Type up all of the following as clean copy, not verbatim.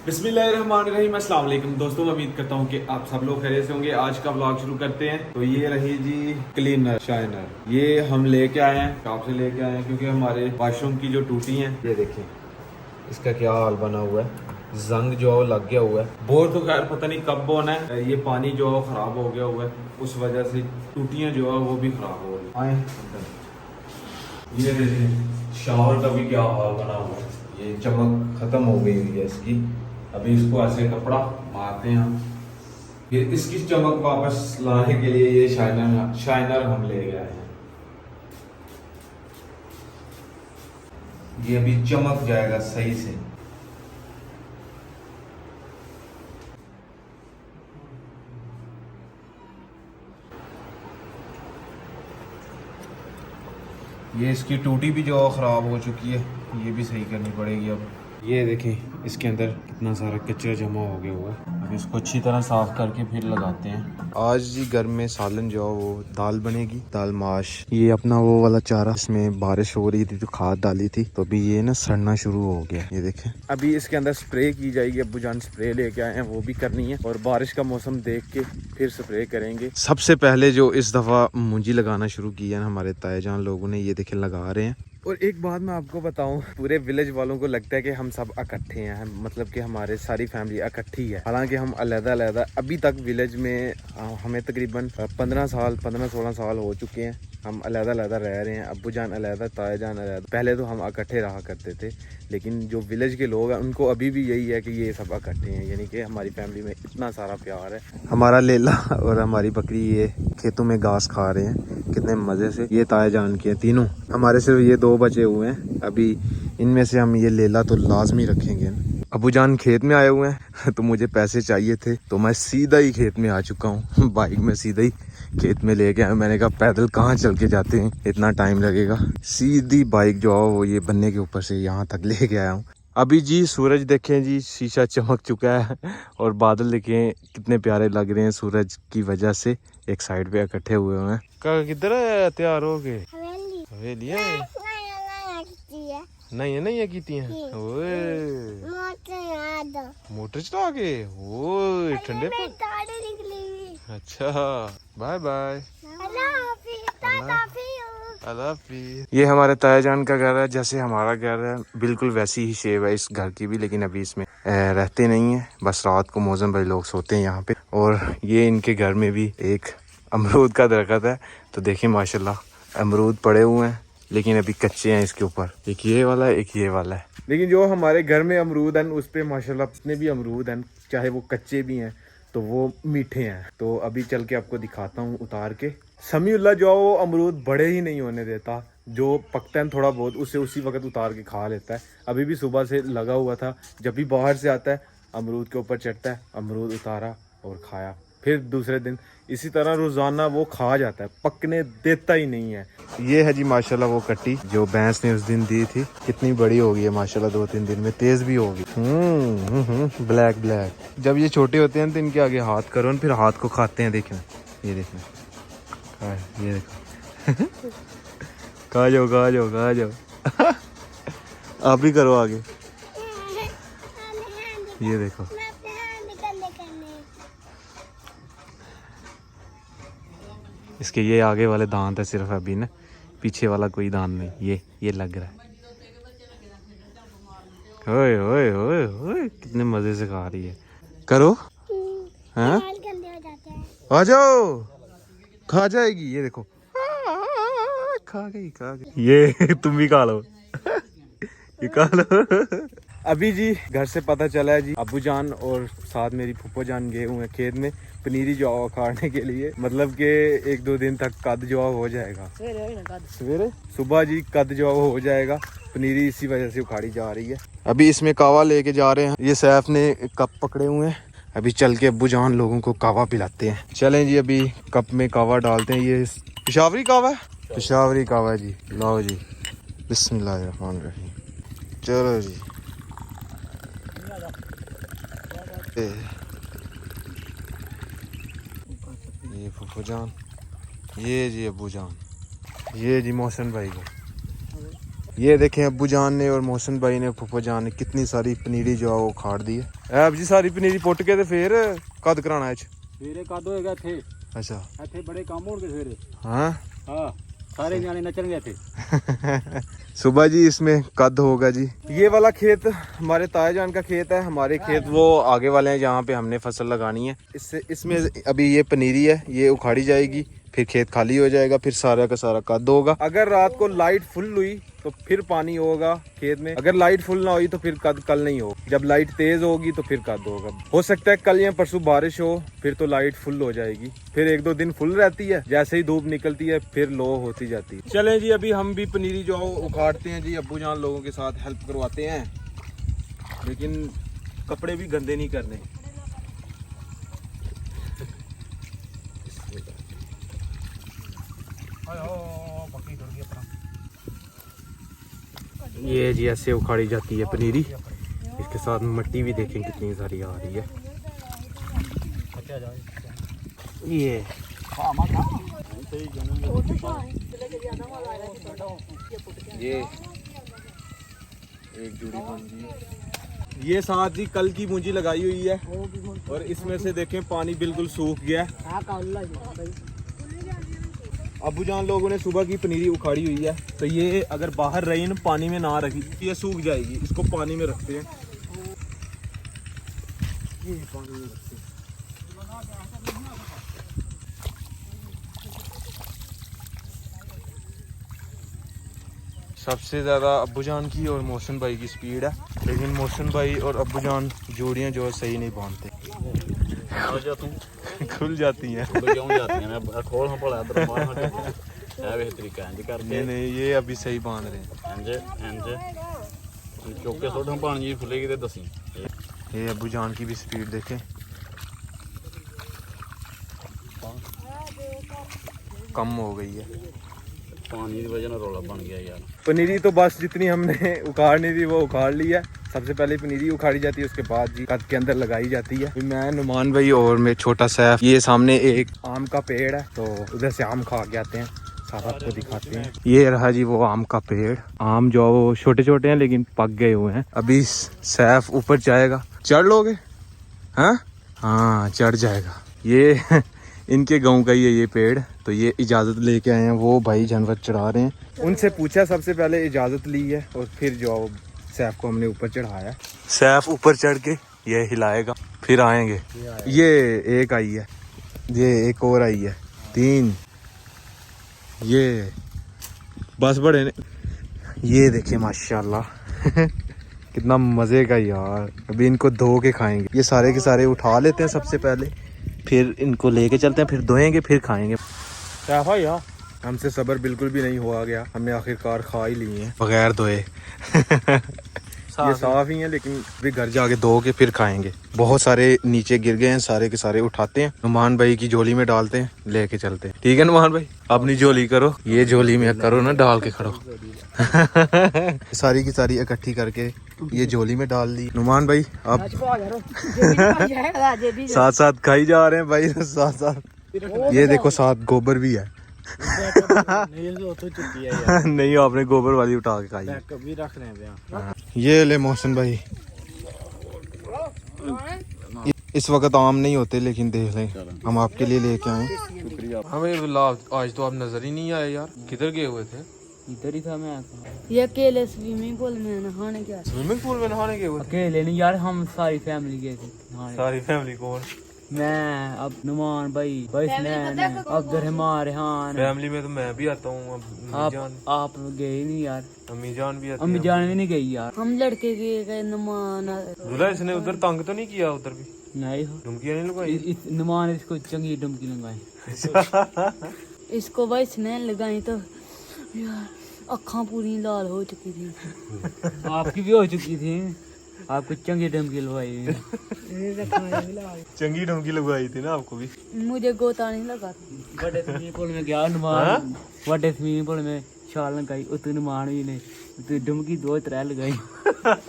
बिस्मिल्लाहिर्रहमानिर्रहीम, अस्सलाम वालेकुम दोस्तों। मैं उम्मीद करता हूँ कि आप सब लोग खैरियत से होंगे। आज का व्लॉग शुरू करते हैं। तो ये रही जी क्लीनर शाइनर, ये हम लेके आए हैं, शॉप से लेके आए हैं क्योंकि हमारे वाशरूम की जो टूटी हैं, ये देखें इसका क्या हाल बना हुआ है, जंग जो है लग गया हुआ है। बोर तो खैर पता नहीं कब होना है, ये पानी जो है खराब हो गया हुआ है, उस वजह से टूटियाँ जो है वो भी खराब हो रही आए। ये देखें शावर का भी क्या हाल बना हुआ है, ये चमक खत्म हो गई हुई है इसकी। अभी इसको ऐसे कपड़ा मारते हैं हम, फिर इसकी चमक वापस लाने के लिए ये शाइनर हम ले गए हैं। ये अभी चमक जाएगा सही से। ये इसकी टूटी भी जो ख़राब हो चुकी है, ये भी सही करनी पड़ेगी अब। ये देखें इसके अंदर कितना सारा कचरा जमा हो गया हुआ है। अब इसको अच्छी तरह साफ़ करके फिर लगाते हैं। आज जी घर में सालन जो है वो दाल बनेगी, दाल माश। ये अपना वो वाला चारा, इसमें बारिश हो रही थी तो खाद डाली थी, तो अभी ये ना सड़ना शुरू हो गया। ये देखें अभी इसके अंदर स्प्रे की जाएगी। अब्बू जान स्प्रे लेके आए हैं, वो भी करनी है और बारिश का मौसम देख के फिर स्प्रे करेंगे। सबसे पहले जो इस दफ़ा मुंजी लगाना शुरू किया है हमारे ताए जान लोगों ने, ये देखें लगा रहे हैं। और एक बात मैं आपको बताऊं, पूरे विलेज वालों को लगता है कि हम सब इकट्ठे हैं, मतलब कि हमारे सारी फैमिली इकट्ठी है, हालांकि हम अलग-अलग। अभी तक विलेज में हमें तकरीबन 15-16 साल हो चुके हैं, हम अलग-अलग रह रहे हैं। अब्बू जान अलग, ताया जान अलग। पहले तो हम इकट्ठे रहा करते थे, लेकिन जो विलेज के लोग हैं उनको अभी भी यही है कि ये सब इकट्ठे हैं, यानी कि हमारी फैमिली में इतना सारा प्यार है। हमारा लेला और हमारी बकरी ये खेतों में घास खा रहे हैं कितने मज़े से। ये ताया जान के तीनों, हमारे सिर्फ ये 2 बचे हुए हैं अभी, इनमें से हम ये लेला तो लाजमी रखेंगे। अबू जान खेत में आए हुए हैं तो मुझे पैसे चाहिए थे, तो मैं सीधा ही खेत में आ चुका हूँ। बाइक में सीधा ही खेत में लेके आया। मैंने कहा पैदल कहाँ चल के जाते हैं, इतना टाइम लगेगा। सीधी बाइक जो है वो ये बन्ने के ऊपर से यहाँ तक लेके आया हूँ। अभी जी सूरज देखें जी, शीशा चमक चुका है और बादल देखें कितने प्यारे लग रहे हैं सूरज की वजह से। एक साइड पे इकट्ठे हुए हैं। किधर है तैयार हो गए? हवेली है नहीं की हैं। मोटर चला के ओए ठंडे पर। अच्छा बाय बाय, ये हमारे ताया जान का घर है, जैसे हमारा घर है बिल्कुल वैसी ही शेप है इस घर की भी, लेकिन अभी इसमें रहते नहीं है, बस रात को मौजम भाई लोग सोते हैं यहाँ पे। और ये इनके घर में भी एक अमरूद का दरख्त है, तो देखिए माशाल्लाह अमरूद पड़े हुए हैं, लेकिन अभी कच्चे हैं इसके ऊपर। एक ये वाला है, एक ये वाला है, लेकिन जो हमारे घर में अमरूद हैं उस पे माशाल्लाह जितने भी अमरूद हैं, चाहे वो कच्चे भी हैं तो वो मीठे हैं। तो अभी चल के आपको दिखाता हूँ उतार के। समीउल्लाह जो वो अमरूद बड़े ही नहीं होने देता, जो पकता है थोड़ा बहुत उसे उसी वक्त उतार के खा लेता है। अभी भी सुबह से लगा हुआ था, जब भी बाहर से आता है अमरूद के ऊपर चढ़ता है, अमरूद उतारा और खाया। फिर दूसरे दिन इसी तरह रोजाना वो खा जाता है, पकने देता ही नहीं है। ये है जी माशाल्लाह वो कट्टी जो भैंस ने उस दिन दी थी, कितनी बड़ी हो गई है माशाल्लाह, 2-3 दिन में तेज भी होगी। Black black. जब ये छोटे होते हैं तो इनके आगे हाथ करो, फिर हाथ को खाते हैं। देखना ये देखना, ये देखो खा जाओ खा जाओ खा जाओ। आप भी करो आगे, ये देखो। इसके ये आगे वाले दांत है सिर्फ अभी ना, पीछे वाला कोई दांत नहीं, ये लग रहा है। ओए ओए ओए ओए कितने मजे से खा रही है। करो हाँ, आ जाओ, खा जाएगी। ये देखो खा गई। ये तुम भी खा लो। ये खा लो। अभी जी घर से पता चला है जी, अब्बू जान और साथ मेरी फूफो जान गए हुए हैं खेत में पनीरी जो उखाड़ने के लिए, मतलब कि 1-2 दिन तक कद जो हो जाएगा। सवेरे सुबह जी कद जो हो जाएगा, पनीरी इसी वजह से उखाड़ी जा रही है। अभी इसमें कावा लेके जा रहे हैं, ये सैफ ने कप पकड़े हुए हैं, अभी चल के अब्बू जान लोगों को कावा पिलाते हैं। चलें जी अभी कप में कावा डालते हैं। ये पेशावरी कावा है, पेशावरी कावा है जी। लाओ जी, बिस्मिल्लाहिर्रहमानिर्रहीम। चलो जी, ये फूफो जान, ये जी अब्बू जान, ये जी मोहसिन भाई को। ये देखें अब्बू जान ने और मोहसिन भाई ने, फूफो जान ने कितनी सारी पनीरी जो है वो उखाड़ दी है। ਐਬ ਜੀ ਸਾਰੀ ਪਨੀਰੀ ਪੁੱਟ ਕੇ ਤੇ ਫੇਰ ਕਦ ਕਰਾਣਾ ਇਹ ਸਵੇਰੇ ਕਦ ਹੋਏਗਾ ਇੱਥੇ ਅੱਛਾ ਇੱਥੇ ਬੜੇ ਕੰਮ ਹੋਣਗੇ ਸਵੇਰੇ हाँ ਹਾਂ सारे न्याणे नचेंगे थे सुबह जी इसमें कद होगा जी। ये वाला खेत हमारे ताया जान का खेत है, हमारे खेत वो आगे वाले हैं जहाँ पे हमने फसल लगानी है। इससे इसमें अभी ये पनीरी है, ये उखाड़ी जाएगी, फिर खेत खाली हो जाएगा, फिर सारा का सारा कद होगा। अगर रात को लाइट फुल हुई तो फिर पानी होगा खेत में, अगर लाइट फुल ना हुई तो फिर कद कल नहीं हो। जब लाइट तेज होगी तो फिर कद होगा। हो सकता है कल या परसों बारिश हो, फिर तो लाइट फुल हो जाएगी, फिर एक दो दिन फुल रहती है, जैसे ही धूप निकलती है फिर लो होती जाती है। चलें जी अभी हम भी पनीरी जो उखाड़ते हैं जी, अब्बू जान लोगों के साथ हेल्प करवाते हैं, लेकिन कपड़े भी गंदे नहीं करने। ये जी ऐसे उखाड़ी जाती है पनीरी, इसके साथ मिट्टी भी देखें कितनी सारी आ रही है। ये एक जुड़ी बन गई। ये साथ जी कल की मुंजी लगाई हुई है और इसमें से देखें पानी बिल्कुल सूख गया है। अबू जान लोगों ने सुबह की पनीरी उखाड़ी हुई है, तो ये अगर बाहर रही ना पानी में ना रखी ये सूख जाएगी। इसको पानी में रखते हैं, ये पानी में रखते हैं। सबसे ज़्यादा अब्बू जान की और मोहसिन भाई की स्पीड है, लेकिन मोहसिन भाई और अब्बू जान जोड़ियाँ जो है सही नहीं बांधते, खुल जाती हैं। नहीं नहीं ये अभी सही बांध रहे हैं। ये अब्बू जान की भी स्पीड देखें, कम हो गई है। पानी की वजह से रौला बन गया यार। पनीरी तो बस जितनी हमने उखाड़नी थी वो उखाड़ ली है। सबसे पहले पनीरी उखाड़ी जाती है, उसके बाद जी कद के अंदर लगाई जाती है। मैं नुमान भाई और मैं छोटा सैफ, ये सामने एक आम का पेड़ है तो उधर से आम खा के आते हैं, सारा आपको दिखाते हैं। ये रहा जी वो आम का पेड़, आम जो छोटे छोटे हैं लेकिन पक गए हुए हैं। अभी सैफ ऊपर जाएगा, चढ़ लोगे? हाँ चढ़ जाएगा। ये इनके गांव का ही है ये पेड़, तो ये इजाज़त लेके आए हैं, वो भाई जानवर चढ़ा रहे हैं। उनसे पूछा, सबसे पहले इजाज़त ली है और फिर जो सैफ को हमने ऊपर चढ़ाया। सैफ ऊपर चढ़ के ये हिलाएगा, फिर आएंगे। ये एक आई है, ये एक और आई है, 3 ये बस बड़े ने। ये देखिए माशाल्लाह कितना मज़े का यार। अभी इनको धो के खाएंगे, ये सारे के सारे उठा लेते हैं सबसे पहले, फिर इनको लेके चलते हैं, फिर धोएंगे, फिर खाएंगे। क्या भाई यार, हमसे सब्र बिल्कुल भी नहीं हुआ गया, हमने आखिरकार खा ही लिए हैं बगैर धोए। ये साफ ही है, लेकिन भी घर जाके धो के फिर खाएंगे। बहुत सारे नीचे गिर गए हैं, सारे के सारे उठाते हैं, नुमान भाई की झोली में डालते हैं, लेके चलते हैं। ठीक है नुमान भाई, अपनी झोली करो, ये झोली में करो ना, डाल के खड़ो। सारी की सारी इकट्ठी करके ये झोली में डाल दी। नुमान भाई आप साथ साथ खाई जा रहे हैं भाई, साथ साथ। ये देखो साथ गोबर भी है। नहीं आपने गोबर वाली उठा के खाई। कभी रख रहे हैं। ये ले मोहसिन भाई, इस वक्त आम नहीं होते, लेकिन देख लें हम आपके लिए लेके आए। हमें आज तो आप नजर ही नहीं आए यार, किधर गए हुए थे? इधर ही था मैं। ये अकेले स्विमिंग पूल में नहाने गया। स्विमिंग पूल में नहाने गए हुए? अकेले नहीं यार, हम सारी फैमिली गए थे नहाने। सारी फैमिली कौन? मैं, अब नुमान भाई, अब्दुलरहमान, रेहान। फैमिली में तो मैं भी आता हूँ। आप गए नहीं यार? अम्मी जान भी आती अम्मी जान भी नहीं गई यार। हम लड़के गए नुमान। इसने उधर तंग तो नहीं किया? उधर भी नहीं, डुमकियां नहीं लगाई? नुमान इसको चंगी डुमकी लगाई। इसको भाई इसने लगाई तो यार अखां पूरी लाल हो चुकी थी। आपकी भी हो चुकी थी, आपको चंगी डुमकी लगवाई। चंगी डुमकी लगवाई थी ना आपको भी? मुझे गोता नहीं लगा। बड़े स्विमिंग पूल में गया नुमान, बड़े स्विमिंग पूल में छाल लगाई, उतने नुमान भी ने डुमकी 2-3 लगाई।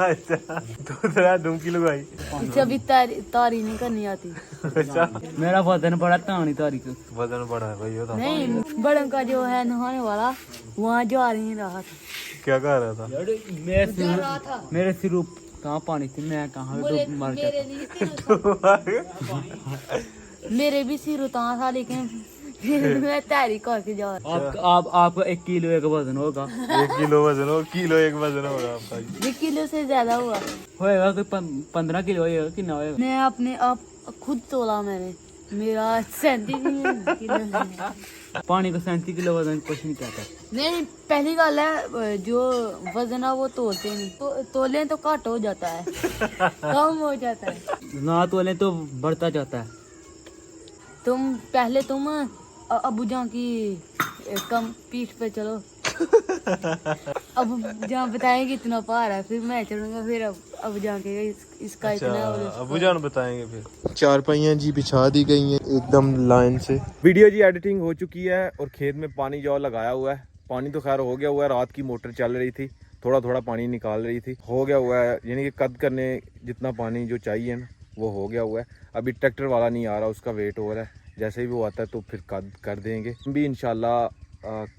अच्छा 2-3 डुमकी लगाई। इसे अभी तारी नहीं करनी आती। अच्छा मेरा वजन बड़ा, तानी तारी को वजन बड़ा है भाई। होता नहीं, बड़ों का जो है नहाने वाला वहाँ जा नहीं रहा था। क्या कह रहा था? मेरे सिर कहाँ पानी थी, मैं कहाँ मेरे डूब मर मेरे गया। लिए सिर मेरे भी सिर उतार था, लेकिन फिर मैं तैयारी करके जा आपका 1 किलो एक वजन होगा। 1 किलो वजन हो, किलो एक वजन होगा आपका। 1 किलो से ज्यादा हुआ। होएगा कोई 15 किलो होएगा, कितना होएगा? मैं अपने आप खुद तोला मैंने, मेरा 37 किलो है। पानी को 37 किलो वजन कुछ नहीं कहता। नहीं, पहली गल है जो वजन है वो तोलते नहीं, तोले तो घट हो जाता है, कम हो जाता है। ना तोले तो बढ़ता जाता है। तुम अबू जान की कम पीठ पे चलो, अबू जान बताएंगे इतना भार है, फिर मैं चलूंगा, फिर अबू जान के इसका इतना अबू जान बताएंगे फिर। चारपाइयाँ जी बिछा दी गई हैं एकदम लाइन से। वीडियो जी एडिटिंग हो चुकी है और खेत में पानी जो लगाया हुआ है, पानी तो खैर हो गया हुआ है, रात की मोटर चल रही थी, थोड़ा थोड़ा पानी निकाल रही थी, हो गया हुआ है, यानी कि कद करने जितना पानी जो चाहिए ना वो हो गया हुआ है। अभी ट्रैक्टर वाला नहीं आ रहा, उसका वेट हो रहा है, जैसे ही वो आता है तो फिर कद कर देंगे। भी इंशाल्लाह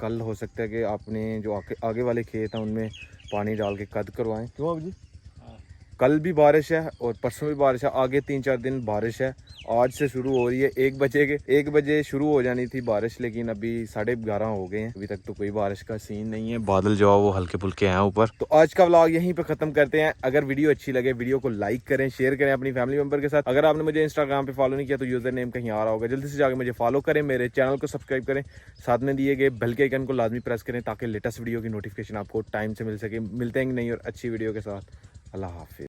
कल हो सकता है कि आपने जो आगे वाले खेत हैं उनमें पानी डाल के कद करवाएं। क्यों अब जी? कल भी बारिश है और परसों भी बारिश है, आगे 3-4 दिन बारिश है। आज से शुरू हो रही है, 1 बजे शुरू हो जानी थी बारिश, लेकिन अभी 11:30 हो गए हैं, अभी तक तो कोई बारिश का सीन नहीं है। बादल जो है वो हल्के फुल्के हैं ऊपर। तो आज का व्लॉग यहीं पे खत्म करते हैं। अगर वीडियो अच्छी लगे वीडियो को लाइक करें, शेयर करें अपनी फैमिली मेंबर के साथ। अगर आपने मुझे इंस्टाग्राम पे फॉलो नहीं किया तो यूजर नेम कहीं आ रहा होगा, जल्दी से जाकर मुझे फॉलो करें, मेरे चैनल को सब्सक्राइब करें, साथ में दिए गए बेल के आइकन को लाजमी प्रेस करें ताकि लेटेस्ट वीडियो की नोटिफिकेशन आपको टाइम से मिल सके। मिलते हैं नहीं और अच्छी वीडियो के साथ। अल्लाह हाफिज।